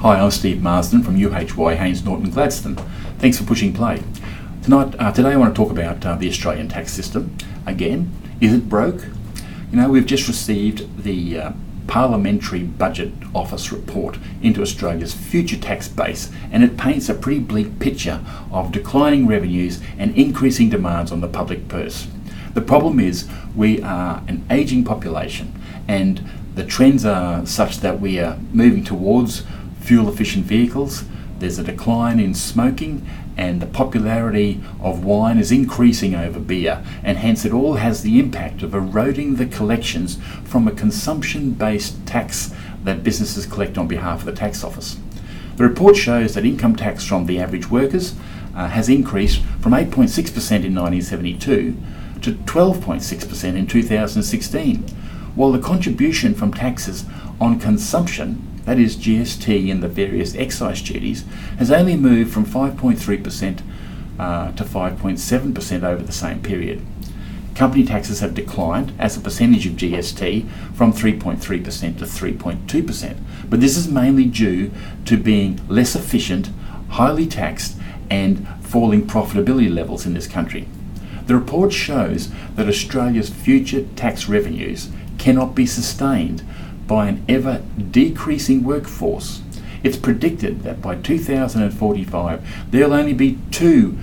Hi, I'm Steve Marsden from UHY Haynes Norton Gladstone. Thanks for pushing play. Today I want to talk about the Australian tax system. Again, is it broke? We've just received the Parliamentary Budget Office report into Australia's future tax base, and it paints a pretty bleak picture of declining revenues and increasing demands on the public purse. The problem is we are an ageing population, and the trends are such that we are moving towards fuel-efficient vehicles. There's a decline in smoking, and the popularity of wine is increasing over beer, and hence it all has the impact of eroding the collections from a consumption-based tax that businesses collect on behalf of the tax office. The report shows that income tax from the average workers has increased from 8.6% in 1972 to 12.6% in 2016, while the contribution from taxes on consumption, that is GST and the various excise duties, has only moved from 5.3% to 5.7% over the same period. Company taxes have declined as a percentage of GST from 3.3% to 3.2%, but this is mainly due to being less efficient, highly taxed, and falling profitability levels in this country. The report shows that Australia's future tax revenues cannot be sustained by an ever decreasing workforce. It's predicted that by 2045 there'll only be 2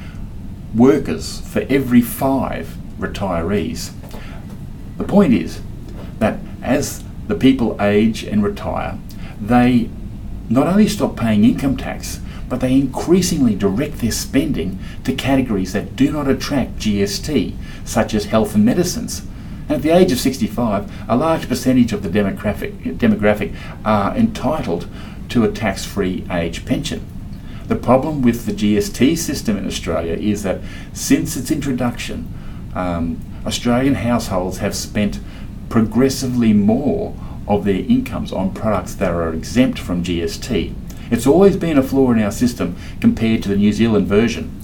workers for every 5 retirees. The point is that as the people age and retire, they not only stop paying income tax, but they increasingly direct their spending to categories that do not attract GST, such as health and medicines. And at the age of 65, a large percentage of the demographic are entitled to a tax-free age pension. The problem with the GST system in Australia is that since its introduction, Australian households have spent progressively more of their incomes on products that are exempt from GST. It's always been a flaw in our system compared to the New Zealand version.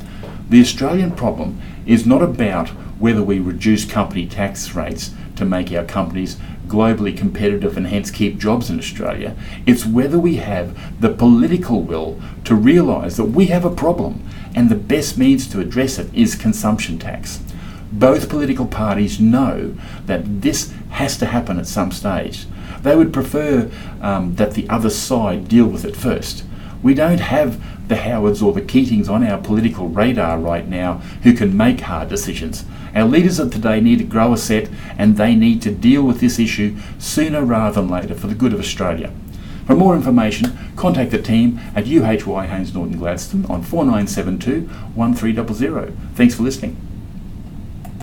The Australian problem is not about whether we reduce company tax rates to make our companies globally competitive and hence keep jobs in Australia. It's whether we have the political will to realise that we have a problem, and the best means to address it is consumption tax. Both political parties know that this has to happen at some stage. They would prefer that the other side deal with it first. We don't have the Howards or the Keatings on our political radar right now who can make hard decisions. Our leaders of today need to grow a set, and they need to deal with this issue sooner rather than later for the good of Australia. For more information, contact the team at UHY Haynes Norton Gladstone on 4972 1300. Thanks for listening.